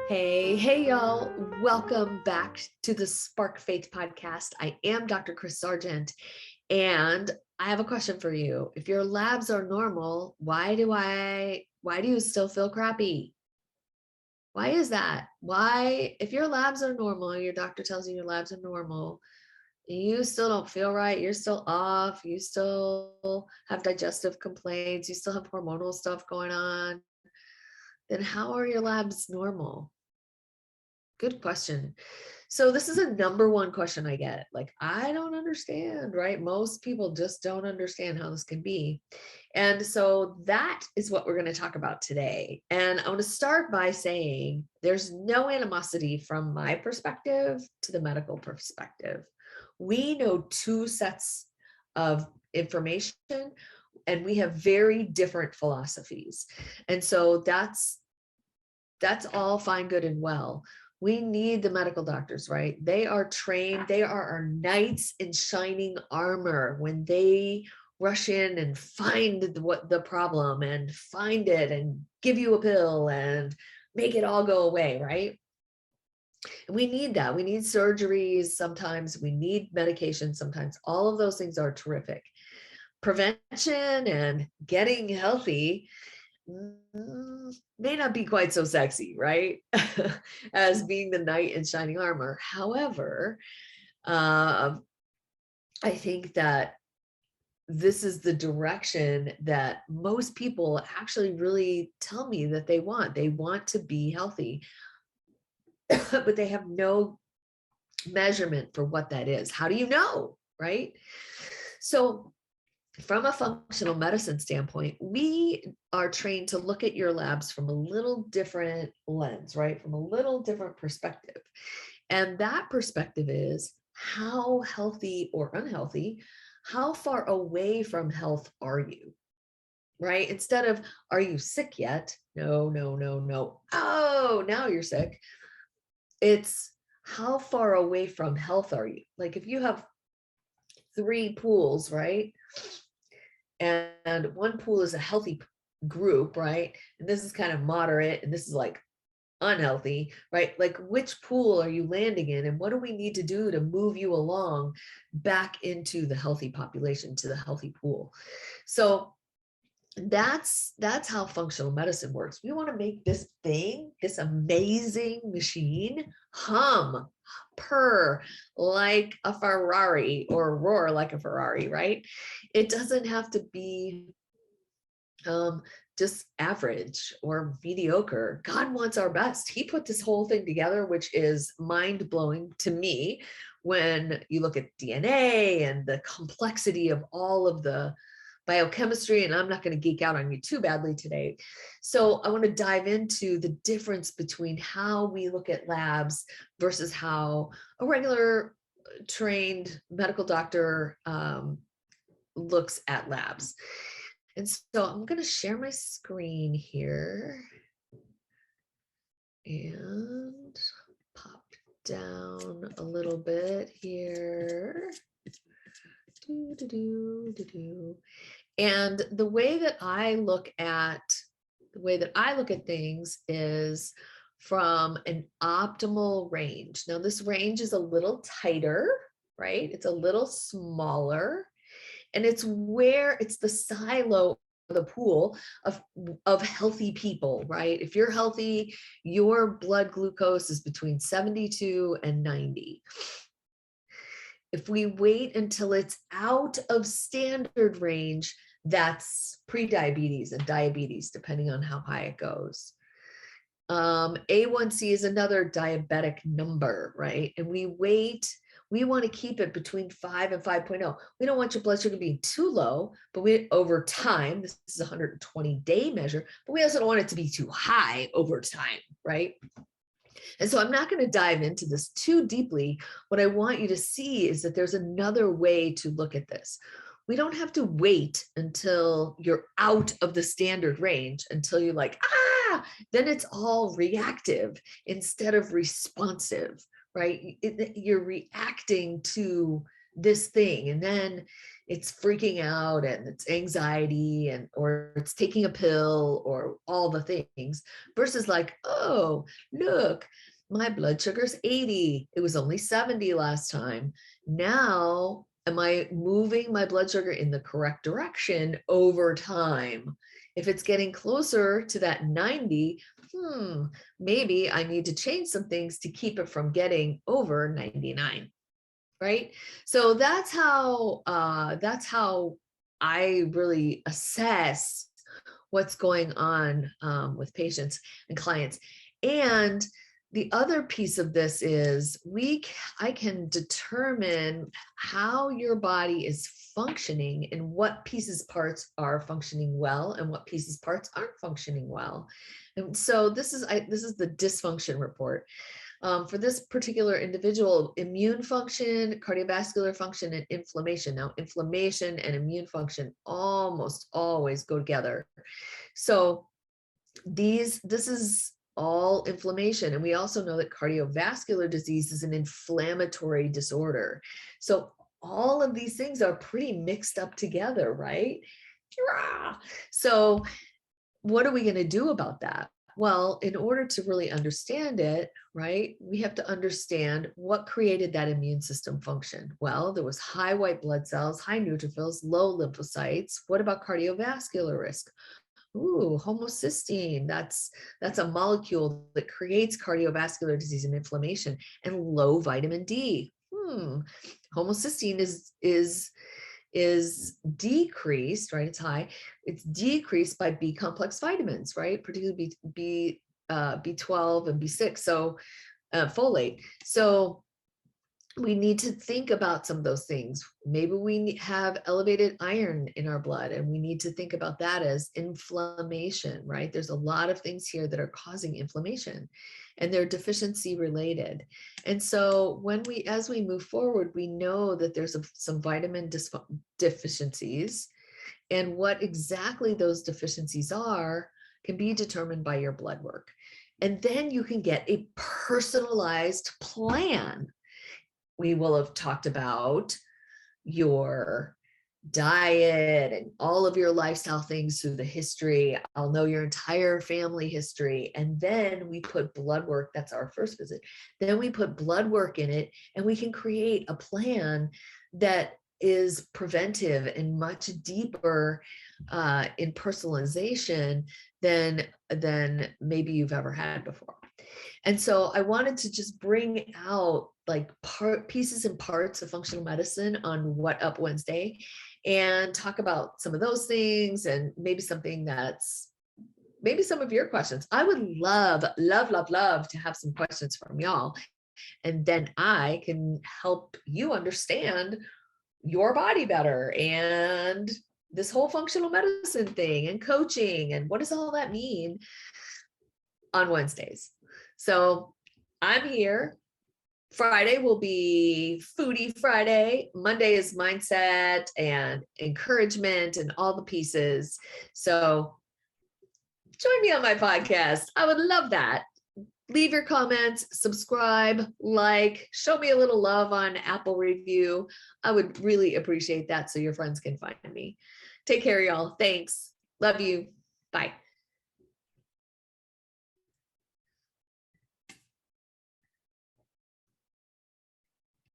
Hey, y'all. Welcome back to the Spark Faith podcast. I am Dr. Chris Sargent, and I have a question for you. If your labs are normal, why do you still feel crappy? Why is that? Why, if your labs are normal, your doctor tells you your labs are normal, you still don't feel right, you're still off, you still have digestive complaints, you still have hormonal stuff going on, then how are your labs normal? Good question. So this is a number one question I get. Like, I don't understand, right? Most people just don't understand how this can be. And so that is what we're going to talk about today. And I want to start by saying there's no animosity from my perspective to the medical perspective. We know two sets of information and we have very different philosophies. And so that's all fine, good, and well. We need the medical doctors, right? They are trained. They are our knights in shining armor when they rush in and find what the problem and find it and give you a pill and make it all go away, right? And we need that. We need surgeries sometimes. We need medication sometimes. All of those things are terrific. Prevention and getting healthy may not be quite so sexy, right? As being the knight in shining armor. However, I think that this is the direction that most people actually really tell me that they want. They want to be healthy, but they have no measurement for what that is. How do you know, right? So from a functional medicine standpoint, we are trained to look at your labs from a little different lens, right? From a little different perspective. And that perspective is how healthy or unhealthy, how far away from health are you, right? Instead of, are you sick yet? No, no, no, no. Oh, now you're sick. It's how far away from health are you? Like if you have 3 pools, right? And one pool is a healthy group, right? And this is kind of moderate, and this is like unhealthy, right? Like which pool are you landing in, and what do we need to do to move you along back into the healthy population, to the healthy pool? So that's how functional medicine works. We want to make this thing, this amazing machine, hum, purr like a Ferrari or roar like a Ferrari, right? It doesn't have to be just average or mediocre. God wants our best. He put this whole thing together, which is mind blowing to me when you look at DNA and the complexity of all of the biochemistry. And I'm not going to geek out on you too badly today. So I want to dive into the difference between how we look at labs versus how a regular trained medical doctor looks at labs. And so I'm going to share my screen here and pop down a little bit here. And the way that I look at things is from an optimal range. Now this range is a little tighter, right? It's a little smaller. And it's the silo, the pool of healthy people, right? If you're healthy, your blood glucose is between 72 and 90. If we wait until it's out of standard range, that's prediabetes and diabetes, depending on how high it goes. A1C is another diabetic number, right? And we want to keep it between 5 and 5.0. We don't want your blood sugar being too low, but over time, this is a 120-day measure, but we also don't want it to be too high over time, right? And so I'm not going to dive into this too deeply. What I want you to see is that there's another way to look at this. We don't have to wait until you're out of the standard range, until you're like, then it's all reactive instead of responsive, right? You're reacting to this thing, and then it's freaking out and it's anxiety and or it's taking a pill or all the things, versus like, oh, look, my blood sugar's 80. It was only 70 last time. Now, am I moving my blood sugar in the correct direction over time? If it's getting closer to that 90, maybe I need to change some things to keep it from getting over 99. Right? So that's how I really assess what's going on with patients and clients. And the other piece of this is I can determine how your body is functioning and what parts are functioning well and what parts aren't functioning well. And so this is the dysfunction report. For this particular individual, immune function, cardiovascular function, and inflammation. Now, inflammation and immune function almost always go together. So this is all inflammation. And we also know that cardiovascular disease is an inflammatory disorder. So all of these things are pretty mixed up together, right? So what are we going to do about that? Well, in order to really understand it, right, we have to understand what created that immune system function. Well, there was high white blood cells, high neutrophils, low lymphocytes. What about cardiovascular risk? Ooh, homocysteine. That's a molecule that creates cardiovascular disease and inflammation, and low vitamin D. Homocysteine is decreased, right? It's high. It's decreased by B complex vitamins, right? Particularly B12 and B6. So folate. So we need to think about some of those things. Maybe we have elevated iron in our blood, and we need to think about that as inflammation, right? There's a lot of things here that are causing inflammation, and they're deficiency related. And so as we move forward, we know that there's some vitamin deficiencies, and what exactly those deficiencies are can be determined by your blood work. And then you can get a personalized plan. We will have talked about your diet and all of your lifestyle things through the history. I'll know your entire family history. And then we put blood work. That's our first visit. Then we put blood work in it, and we can create a plan that is preventive and much deeper in personalization than maybe you've ever had before. And so I wanted to just bring out like pieces and parts of functional medicine on What Up Wednesday, and talk about some of those things, and maybe something that's maybe some of your questions. I would love to have some questions from y'all, and then I can help you understand your body better, and this whole functional medicine thing and coaching, and what does all that mean on Wednesdays. So I'm here. Friday will be Foodie Friday. Monday is mindset and encouragement and all the pieces. So join me on my podcast. I would love that. Leave your comments, subscribe, like, show me a little love on Apple review. I would really appreciate that so your friends can find me. Take care, y'all. Thanks. Love you. Bye.